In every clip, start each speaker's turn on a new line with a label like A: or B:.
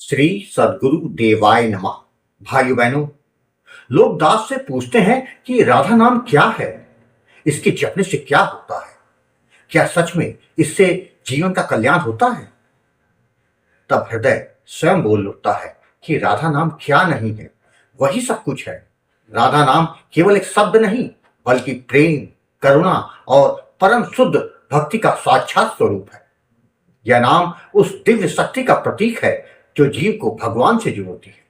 A: श्री सद्गुरु देवाय नमः। भाइयों बहनों, लोग दास से पूछते हैं कि राधा नाम क्या है, इसके जपने से क्या होता है, क्या सच में इससे जीवन का कल्याण होता है। तब हृदय स्वयं बोल उठता है कि राधा नाम क्या नहीं है, वही सब कुछ है। राधा नाम केवल एक शब्द नहीं, बल्कि प्रेम, करुणा और परम शुद्ध भक्ति का साक्षात स्वरूप है। यह नाम उस दिव्य शक्ति का प्रतीक है जो जीव को भगवान से जोड़ती है।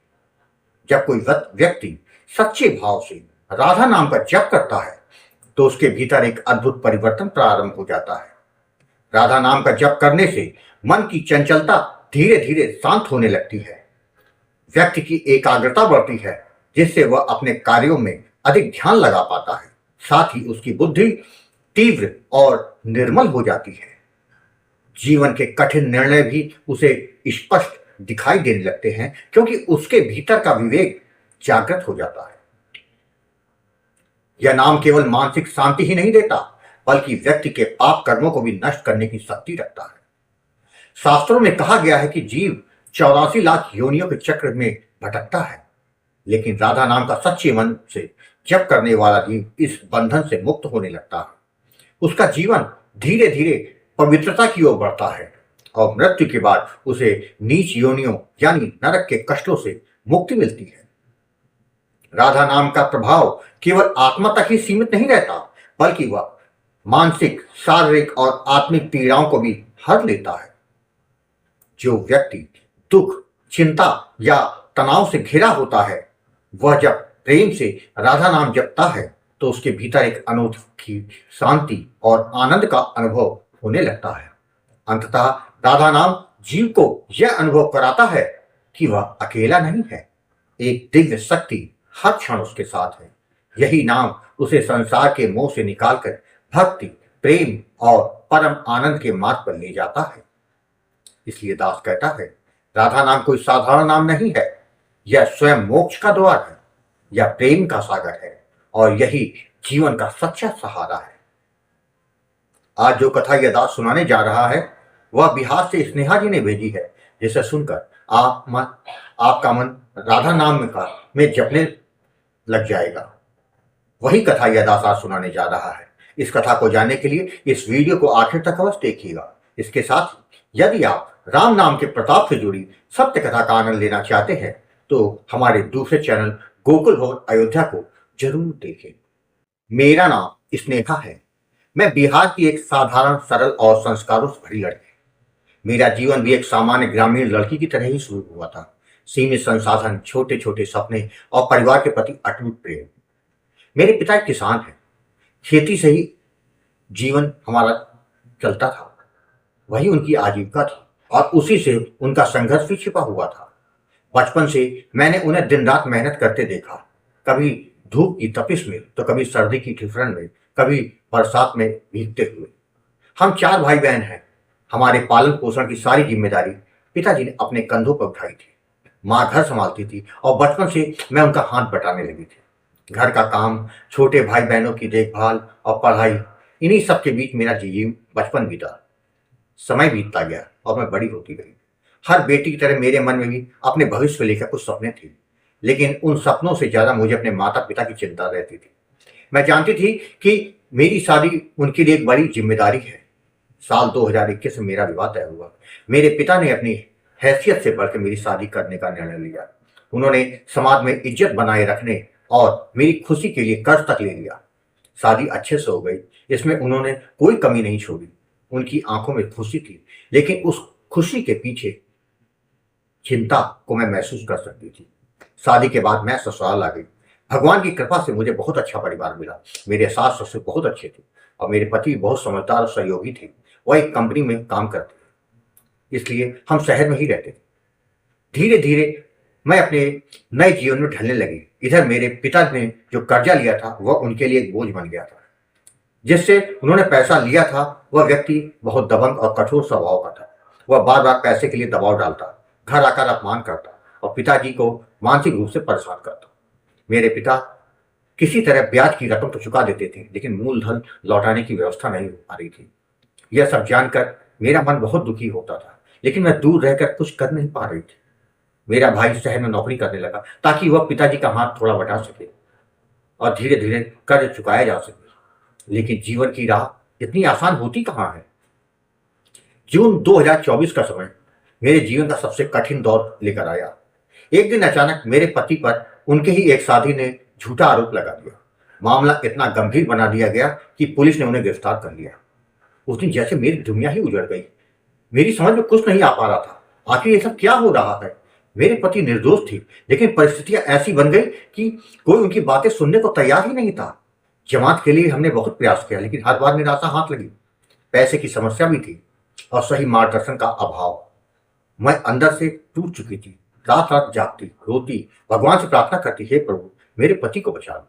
A: जब कोई व्यक्ति सच्चे भाव से राधा नाम का जप करता है तो उसके भीतर एक अद्भुत परिवर्तन प्रारंभ हो जाता है। राधा नाम का जप करने से मन की चंचलता धीरे धीरे शांत होने लगती है। व्यक्ति की एकाग्रता बढ़ती है, जिससे वह अपने कार्यों में अधिक ध्यान लगा पाता है। साथ ही उसकी बुद्धि तीव्र और निर्मल हो जाती है। जीवन के कठिन निर्णय भी उसे स्पष्ट दिखाई देने लगते हैं, क्योंकि उसके भीतर का विवेक जागृत हो जाता है। यह नाम केवल मानसिक शांति ही नहीं देता, बल्कि व्यक्ति के पाप कर्मों को भी नष्ट करने की शक्ति रखता है। शास्त्रों में कहा गया है कि जीव 84 लाख योनियों के चक्र में भटकता है, लेकिन राधा नाम का सच्चे मन से जप करने वाला जीव इस बंधन से मुक्त होने लगता है। उसका जीवन धीरे धीरे पवित्रता की ओर बढ़ता है और मृत्यु के बाद उसे नीच योनियों यानी नरक के कष्टों से मुक्ति मिलती है। राधा नाम का प्रभाव केवल आत्मा तक ही सीमित नहीं रहता, बल्कि वह मानसिक, शारीरिक और आत्मिक पीड़ाओं को भी हर लेता है। जो व्यक्ति दुख, चिंता या तनाव से घिरा होता है, वह जब प्रेम से राधा नाम जपता है तो उसके भीतर एक अनोखी शांति और आनंद का अनुभव होने लगता है। अंततः राधा नाम जीव को यह अनुभव कराता है कि वह अकेला नहीं है, एक दिव्य शक्ति हर क्षण उसके साथ है। यही नाम उसे संसार के मोह से निकालकर भक्ति, प्रेम और परम आनंद के मार्ग पर ले जाता है। इसलिए दास कहता है, राधा नाम कोई साधारण नाम नहीं है, यह स्वयं मोक्ष का द्वार है, यह प्रेम का सागर है और यही जीवन का सच्चा सहारा है। आज जो कथा यह दास सुनाने जा रहा है वह बिहार से स्नेहा जी ने भेजी है, जिसे सुनकर आपका मन राधा नाम में जपने लग जाएगा। वही कथा यह दास आज सुनाने जा रहा है। इस कथा को जानने के लिए इस वीडियो को आखिर तक अवश्य देखिएगा। इसके साथ यदि आप राम नाम के प्रताप से जुड़ी सत्य कथा का आनंद लेना चाहते हैं तो हमारे दूसरे चैनल गोकुल भवन अयोध्या को जरूर देखें। मेरा नाम स्नेहा है। मैं बिहार की एक साधारण, सरल और संस्कारों से भरी लड़की। मेरा जीवन भी एक सामान्य ग्रामीण लड़की की तरह ही शुरू हुआ था। सीमित संसाधन, छोटे छोटे सपने और परिवार के प्रति अटूट प्रेम। मेरे पिता एक किसान हैं। खेती से ही जीवन हमारा चलता था, वही उनकी आजीविका थी और उसी से उनका संघर्ष भी छिपा हुआ था। बचपन से मैंने उन्हें दिन रात मेहनत करते देखा, कभी धूप की तपिश में तो कभी सर्दी की ठिठुरन में, कभी बरसात में भीगते हुए। हम 4 भाई बहन हैं। हमारे पालन पोषण की सारी जिम्मेदारी पिताजी ने अपने कंधों पर उठाई थी। माँ घर संभालती थी और बचपन से मैं उनका हाथ बटाने लगी थी। घर का काम, छोटे भाई बहनों की देखभाल और पढ़ाई, इन्हीं सब के बीच मेरा जीवन बचपन बीता। समय बीतता गया और मैं बड़ी होती गई। हर बेटी की तरह मेरे मन में भी अपने भविष्य को लेकर कुछ सपने थे, लेकिन उन सपनों से ज्यादा मुझे अपने माता पिता की चिंता रहती थी। मैं जानती थी कि मेरी शादी उनके लिए एक बड़ी जिम्मेदारी है। साल 2021 में मेरा विवाह तय हुआ। मेरे पिता ने अपनी हैसियत से बढ़कर मेरी शादी करने का निर्णय लिया। उन्होंने समाज में इज्जत बनाए रखने और मेरी खुशी के लिए कर्ज तक ले लिया। शादी अच्छे से हो गई, इसमें उन्होंने कोई कमी नहीं छोड़ी। उनकी आंखों में खुशी थी, लेकिन उस खुशी के पीछे चिंता को मैं महसूस कर सकती थी। शादी के बाद मैं ससुराल आ गई। भगवान की कृपा से मुझे बहुत अच्छा परिवार मिला। मेरे सास ससुर बहुत अच्छे थे और मेरे पति बहुत समझदार और सहयोगी थे। वह एक कंपनी में काम करते थे, इसलिए हम शहर में ही रहते थे। धीरे धीरे मैं अपने नए जीवन में ढलने लगी। इधर मेरे पिता ने जो कर्जा लिया था वह उनके लिए एक बोझ बन गया था। जिससे उन्होंने पैसा लिया था वह व्यक्ति बहुत दबंग और कठोर स्वभाव का था। वह बार बार पैसे के लिए दबाव डालता, घर आकर अपमान करता और पिताजी को मानसिक रूप से परेशान करता। मेरे पिता किसी तरह ब्याज की रकम तो चुका देते थे, लेकिन मूलधन लौटाने की व्यवस्था नहीं हो पा रही थी। यह सब जानकर मेरा मन बहुत दुखी होता था, लेकिन मैं दूर रहकर कुछ कर नहीं पा रही थी। मेरा भाई शहर में नौकरी करने लगा ताकि वह पिताजी का हाथ थोड़ा बटा सके और धीरे धीरे कर्ज चुकाया जा सके। लेकिन जीवन की राह इतनी आसान होती कहाँ है। जून 2024 का समय मेरे जीवन का सबसे कठिन दौर लेकर आया। एक दिन अचानक मेरे पति पर उनके ही एक साथी ने झूठा आरोप लगा दिया। मामला इतना गंभीर बना दिया गया कि पुलिस ने उन्हें गिरफ्तार कर लिया। उस दिन जैसे मेरी दुनिया ही उजड़ गई। मेरी समझ में कुछ नहीं आ पा रहा था, आखिर ये सब क्या हो रहा है। मेरे पति निर्दोष थी, लेकिन परिस्थितियां ऐसी बन गई कि कोई उनकी बातें सुनने को तैयार ही नहीं था। जमात के लिए हमने बहुत प्रयास किया, लेकिन हर बार निराशा हाथ लगी। पैसे की समस्या भी थी और सही मार्गदर्शन का अभाव। मैं अंदर से टूट चुकी थी। रात रात जागती, रोती, भगवान से प्रार्थना करती, हे प्रभु मेरे पति को बचा लो।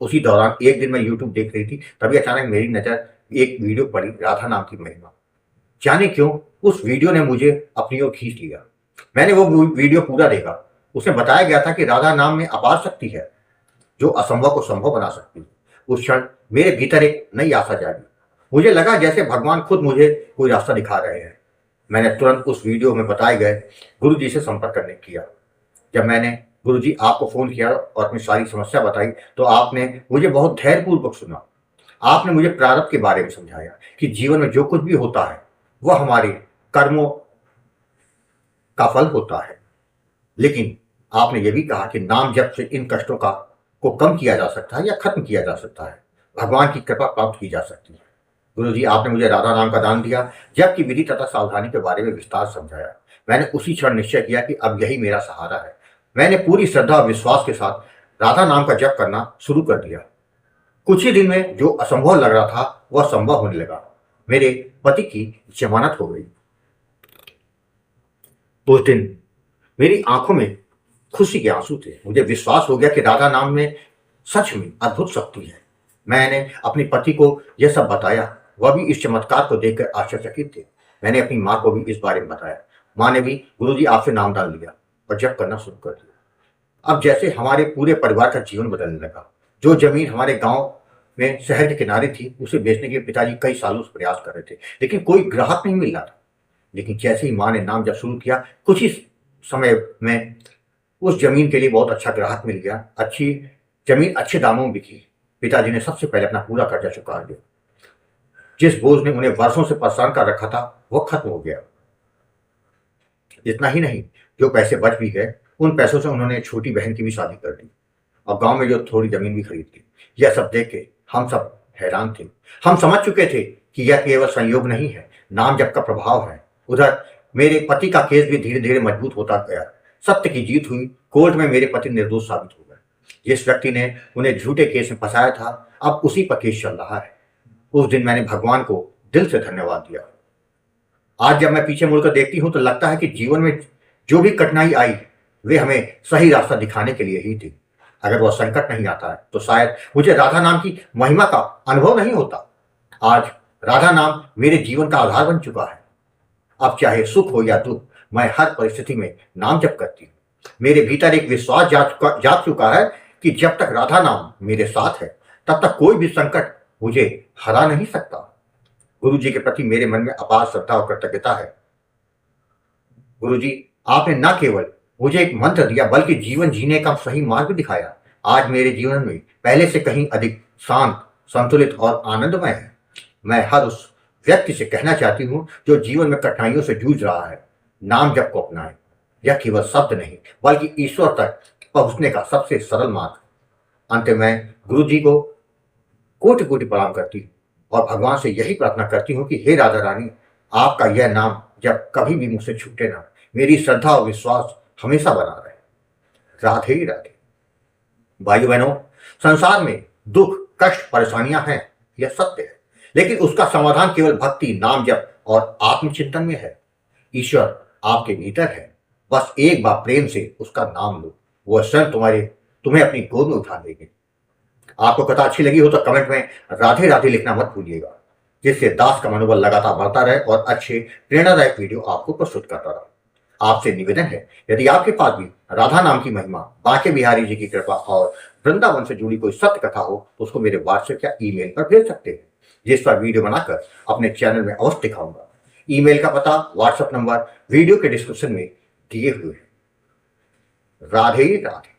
A: उसी दौरान एक दिन मैं यूट्यूब देख रही थी, तभी अचानक मेरी नजर एक वीडियो पड़ी, राधा नाम की महिमा। जाने क्यों उस वीडियो ने मुझे अपनी ओर खींच लिया। मैंने वो वीडियो पूरा देखा। उसमें बताया गया था कि राधा नाम में अपार शक्ति है जो असंभव को संभव बना सकती है। उस क्षण मेरे भीतर एक नई आशा जागी। मुझे लगा जैसे भगवान खुद मुझे कोई रास्ता दिखा रहे हैं। मैंने तुरंत उस वीडियो में बताए गए गुरु जी से संपर्क करने किया। जब मैंने गुरु जी आपको फोन किया और अपनी सारी समस्या बताई तो आपने मुझे बहुत धैर्यपूर्वक सुना। आपने मुझे प्रारब्ध के बारे में समझाया कि जीवन में जो कुछ भी होता है वह हमारे कर्मों का फल होता है। लेकिन आपने यह भी कहा कि नाम जप से इन कष्टों को कम किया जा सकता है या खत्म किया जा सकता है। भगवान की कृपा प्राप्त की जा सकती है। गुरुजी आपने मुझे राधा नाम का दान दिया, जप की विधि तथा सावधानी के बारे में विस्तार समझाया। मैंने उसी क्षण निश्चय किया कि अब यही मेरा सहारा है। मैंने पूरी श्रद्धा और विश्वास के साथ राधा नाम का जप करना शुरू कर दिया। कुछ ही दिन में जो असंभव लग रहा था वह संभव होने लगा। मेरे पति की जमानत हो गई। उस दिन मेरी आंखों में खुशी के आंसू थे। मुझे विश्वास हो गया कि राधा नाम में सच में अद्भुत शक्ति है। मैंने अपने पति को यह सब बताया। वह भी इस चमत्कार को देखकर आश्चर्यचकित थे। मैंने अपनी माँ को भी इस बारे में बताया। माँ ने भी गुरुजी आपसे नाम डाल लिया और जप करना शुरू कर दिया। अब जैसे हमारे पूरे परिवार का जीवन बदलने लगा। जो जमीन हमारे गांव में शहर के किनारे थी उसे बेचने के लिए पिताजी कई सालों से प्रयास कर रहे थे, लेकिन कोई ग्राहक नहीं मिल रहा था। लेकिन जैसे ही माँ ने नाम जप शुरू किया, कुछ ही समय में उस जमीन के लिए बहुत अच्छा ग्राहक मिल गया। अच्छी जमीन अच्छे दामों में बिकी। पिताजी ने सबसे पहले अपना पूरा कर्जा चुका दिया। जिस बोझ ने उन्हें वर्षों से परेशान कर रखा था वह खत्म हो गया। इतना ही नहीं, जो पैसे बच भी गए उन पैसों से उन्होंने छोटी बहन की भी शादी कर दी और गांव में जो थोड़ी जमीन भी खरीद ली। यह सब देख के हम सब हैरान थे। हम समझ चुके थे कि यह केवल संयोग नहीं है, नाम जप का प्रभाव है। उधर मेरे पति का केस भी धीरे धीरे मजबूत होता गया। सत्य की जीत हुई। कोर्ट में मेरे पति निर्दोष साबित हो गए। जिस व्यक्ति ने उन्हें झूठे केस में फंसाया था अब उसी पर केस चल रहा है। उस दिन मैंने भगवान को दिल से धन्यवाद दिया। आज जब मैं पीछे मुड़कर देखती हूं तो लगता है कि जीवन में जो भी कठिनाई आई वे हमें सही रास्ता दिखाने के लिए ही थी। अगर वह संकट नहीं आता है तो शायद मुझे राधा नाम की महिमा का अनुभव नहीं होता। आज राधा नाम मेरे जीवन का आधार बन चुका है। अब चाहे सुख हो या दुख, मैं हर परिस्थिति में नाम जप करती हूँ। मेरे भीतर एक विश्वास जाग चुका है कि जब तक राधा नाम मेरे साथ है तब तक कोई भी संकट मुझे हरा नहीं सकता। गुरु जी के प्रति मेरे मन में अपार श्रद्धा और कृतज्ञता है। गुरु जी आपने न केवल मुझे एक मंत्र दिया बल्कि जीवन जीने का सही मार्ग दिखाया। आज मेरे जीवन में पहले से कहीं अधिक शांत, संतुलित और आनंदमय है। मैं हर उस व्यक्ति से कहना चाहती हूँ जो जीवन में कठिनाइयों से जूझ रहा है, नाम जप को अपनाएं। यह केवल शब्द नहीं बल्कि ईश्वर तक पहुंचने का सबसे सरल मार्ग। अंत में गुरु जी को कोटि कोटि प्रणाम करती हूँ और भगवान से यही प्रार्थना करती हूँ कि हे राधा रानी, आपका यह नाम जब कभी भी मुझसे छूटे ना। मेरी श्रद्धा और विश्वास हमेशा बना रहे। राधे ही राधे। भाइयों बहनों, संसार में दुख, कष्ट, परेशानियां हैं, यह सत्य है, लेकिन उसका समाधान केवल भक्ति, नाम जप और आत्मचिंतन में है। ईश्वर आपके भीतर है, बस एक बार प्रेम से उसका नाम लो, वह स्वयं तुम्हें अपनी गोद में उठा लेंगे। आपको कथा अच्छी लगी हो तो कमेंट में राधे राधे लिखना मत भूलिएगा, जिससे दास का मनोबल लगातार बढ़ता रहे और अच्छे प्रेरणादायक वीडियो आपको प्रस्तुत करता रहा। आपसे निवेदन है, यदि आपके पास भी राधा नाम की महिमा, बांके बिहारी जी की कृपा और वृंदावन से जुड़ी कोई सत्य कथा हो तो उसको मेरे व्हाट्सएप या ईमेल पर भेज सकते हैं, जिस पर वीडियो बनाकर अपने चैनल में अवश्य दिखाऊंगा। ईमेल का पता, व्हाट्सएप नंबर वीडियो के डिस्क्रिप्शन में दिए हुए हैं। राधे राधे।